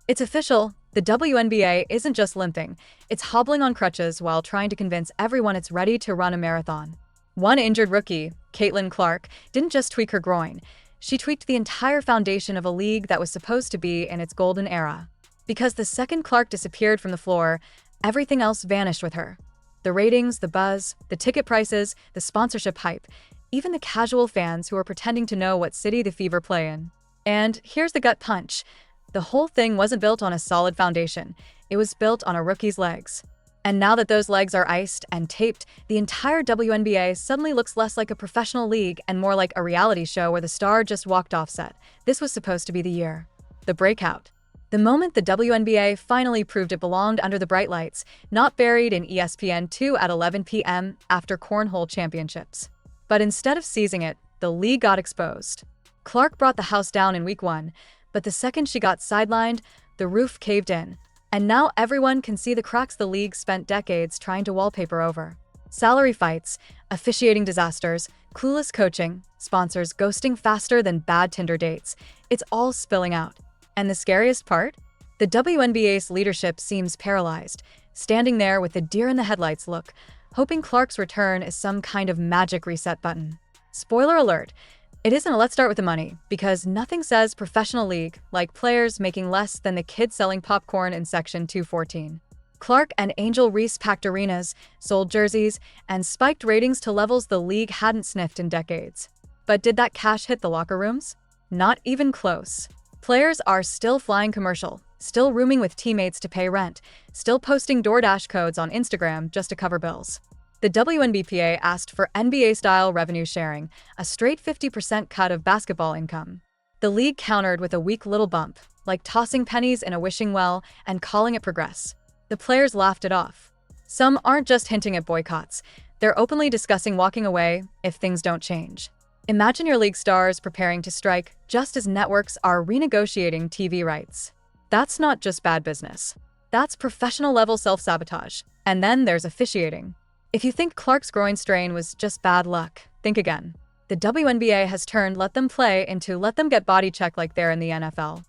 It's official. The WNBA isn't just limping, it's hobbling on crutches while trying to convince everyone it's ready to run a marathon. One injured rookie, Caitlin Clark, didn't just tweak her groin. She tweaked the entire foundation of a league that was supposed to be in its golden era. Because the second Clark disappeared from the floor, everything else vanished with her. The ratings, the buzz, the ticket prices, the sponsorship hype, even the casual fans who were pretending to know what city the Fever play in. And here's the gut punch. The whole thing wasn't built on a solid foundation. It was built on a rookie's legs. And now that those legs are iced and taped, the entire WNBA suddenly looks less like a professional league and more like a reality show where the star just walked off set. This was supposed to be the year. The breakout. The moment the WNBA finally proved it belonged under the bright lights, not buried in ESPN2 at 11 p.m. after Cornhole Championships. But instead of seizing it, the league got exposed. Clark brought the house down in week 1, but the second she got sidelined, the roof caved in. And now everyone can see the cracks the league spent decades trying to wallpaper over. Salary fights, officiating disasters, clueless coaching, sponsors ghosting faster than bad Tinder dates. It's all spilling out. And the scariest part? The WNBA's leadership seems paralyzed, standing there with a deer in the headlights look, hoping Clark's return is some kind of magic reset button. Spoiler alert, it isn't a let's start with the money, because nothing says professional league like players making less than the kid selling popcorn in Section 214. Clark and Angel Reese packed arenas, sold jerseys, and spiked ratings to levels the league hadn't sniffed in decades. But did that cash hit the locker rooms? Not even close. Players are still flying commercial, still rooming with teammates to pay rent, still posting DoorDash codes on Instagram just to cover bills. The WNBPA asked for NBA-style revenue sharing, a straight 50% cut of basketball income. The league countered with a weak little bump, like tossing pennies in a wishing well and calling it progress. The players laughed it off. Some aren't just hinting at boycotts, they're openly discussing walking away if things don't change. Imagine your league stars preparing to strike just as networks are renegotiating TV rights. That's not just bad business. That's professional-level self-sabotage. And then there's officiating. If you think Clark's groin strain was just bad luck, think again. The WNBA has turned let them play into let them get body checked like they're in the NFL.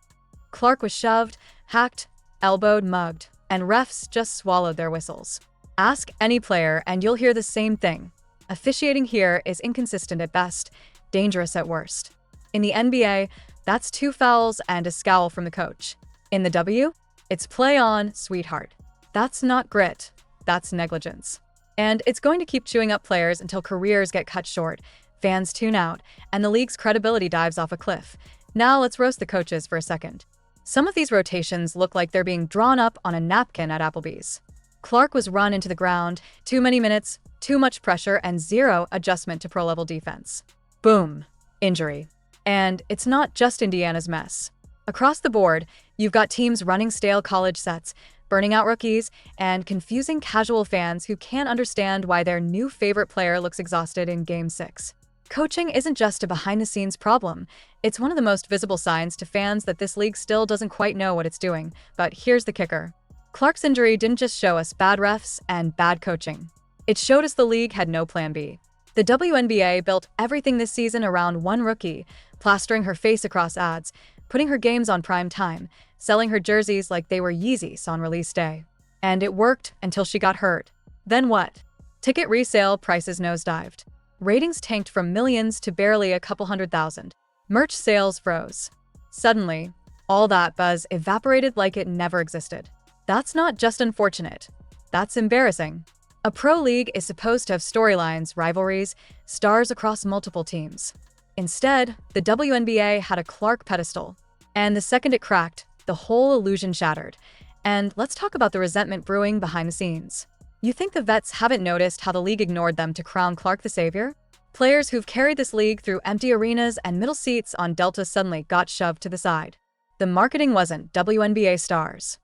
Clark was shoved, hacked, elbowed, mugged, and refs just swallowed their whistles. Ask any player and you'll hear the same thing. Officiating here is inconsistent at best, dangerous at worst. In the NBA, that's 2 fouls and a scowl from the coach. In the W, it's play on, sweetheart. That's not grit, that's negligence. And it's going to keep chewing up players until careers get cut short, fans tune out, and the league's credibility dives off a cliff. Now let's roast the coaches for a second. Some of these rotations look like they're being drawn up on a napkin at Applebee's. Clark was run into the ground, too many minutes, too much pressure, and zero adjustment to pro-level defense. Boom. Injury. And it's not just Indiana's mess. Across the board, you've got teams running stale college sets, burning out rookies, and confusing casual fans who can't understand why their new favorite player looks exhausted in Game 6. Coaching isn't just a behind-the-scenes problem. It's one of the most visible signs to fans that this league still doesn't quite know what it's doing. But here's the kicker. Clark's injury didn't just show us bad refs and bad coaching. It showed us the league had no plan B. The WNBA built everything this season around one rookie, plastering her face across ads, putting her games on prime time, selling her jerseys like they were Yeezys on release day. And it worked until she got hurt. Then what? Ticket resale prices nosedived. Ratings tanked from millions to barely a couple 100,000. Merch sales froze. Suddenly, all that buzz evaporated like it never existed. That's not just unfortunate. That's embarrassing. A pro league is supposed to have storylines, rivalries, stars across multiple teams. Instead, the WNBA had a Clark pedestal. And the second it cracked, the whole illusion shattered. And let's talk about the resentment brewing behind the scenes. You think the vets haven't noticed how the league ignored them to crown Clark the savior? Players who've carried this league through empty arenas and middle seats on Delta suddenly got shoved to the side. The marketing wasn't WNBA stars.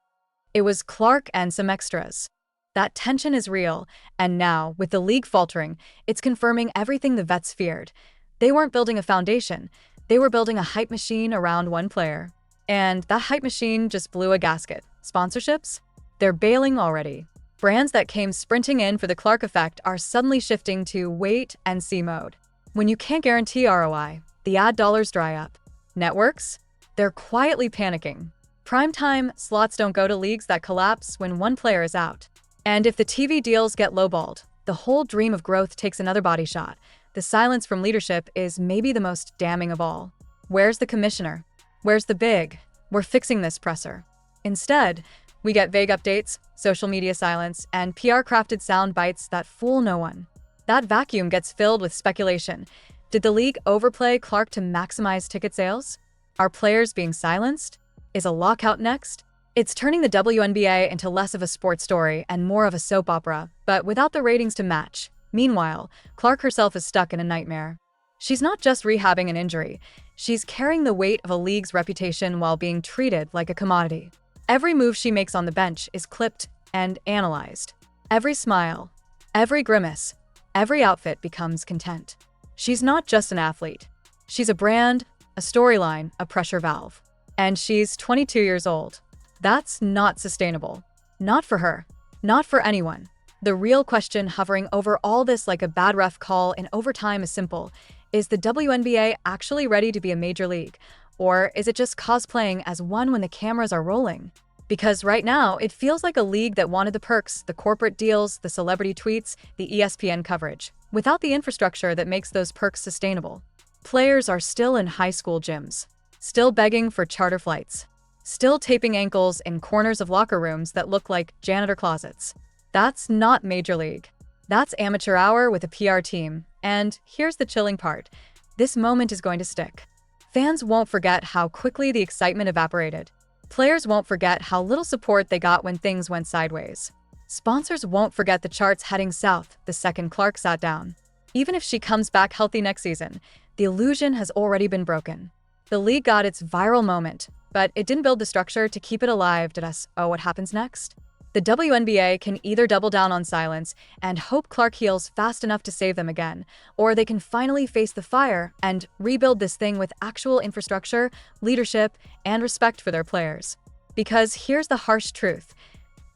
It was Clark and some extras. That tension is real, and now, with the league faltering, it's confirming everything the vets feared. They weren't building a foundation, they were building a hype machine around one player. And that hype machine just blew a gasket. Sponsorships? They're bailing already. Brands that came sprinting in for the Clark effect are suddenly shifting to wait and see mode. When you can't guarantee ROI, the ad dollars dry up. Networks? They're quietly panicking. Primetime slots don't go to leagues that collapse when one player is out. And if the TV deals get lowballed, the whole dream of growth takes another body shot. The silence from leadership is maybe the most damning of all. Where's the commissioner? Where's the big "we're fixing this" presser? Instead, we get vague updates, social media silence, and PR-crafted sound bites that fool no one. That vacuum gets filled with speculation. Did the league overplay Clark to maximize ticket sales? Are players being silenced? Is a lockout next? It's turning the WNBA into less of a sports story and more of a soap opera, but without the ratings to match. Meanwhile, Clark herself is stuck in a nightmare. She's not just rehabbing an injury, she's carrying the weight of a league's reputation while being treated like a commodity. Every move she makes on the bench is clipped and analyzed. Every smile, every grimace, every outfit becomes content. She's not just an athlete. She's a brand, a storyline, a pressure valve. And she's 22 years old. That's not sustainable. Not for her. Not for anyone. The real question hovering over all this like a bad ref call in overtime is simple. Is the WNBA actually ready to be a major league? Or is it just cosplaying as one when the cameras are rolling? Because right now, it feels like a league that wanted the perks, the corporate deals, the celebrity tweets, the ESPN coverage, without the infrastructure that makes those perks sustainable. Players are still in high school gyms, still begging for charter flights, still taping ankles in corners of locker rooms that look like janitor closets. That's not Major League. That's amateur hour with a PR team. And here's the chilling part. This moment is going to stick. Fans won't forget how quickly the excitement evaporated. Players won't forget how little support they got when things went sideways. Sponsors won't forget the charts heading south the second Clark sat down. Even if she comes back healthy next season, the illusion has already been broken. The league got its viral moment, but it didn't build the structure to keep it alive. What happens next? The WNBA can either double down on silence and hope Clark heals fast enough to save them again, or they can finally face the fire and rebuild this thing with actual infrastructure, leadership, and respect for their players. Because here's the harsh truth.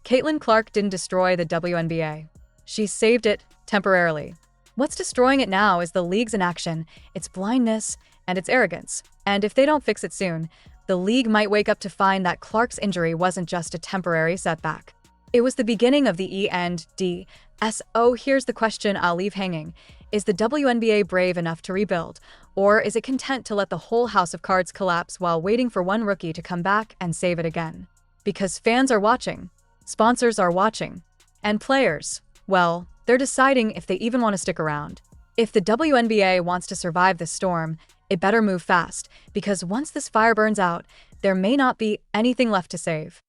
Caitlin Clark didn't destroy the WNBA. She saved it temporarily. What's destroying it now is the league's inaction, its blindness, and its arrogance. And if they don't fix it soon, the league might wake up to find that Clark's injury wasn't just a temporary setback. It was the beginning of the end. So here's the question I'll leave hanging. Is the WNBA brave enough to rebuild? Or is it content to let the whole house of cards collapse while waiting for one rookie to come back and save it again? Because fans are watching, sponsors are watching, and players, well, they're deciding if they even want to stick around. If the WNBA wants to survive this storm, it better move fast, because once this fire burns out, there may not be anything left to save.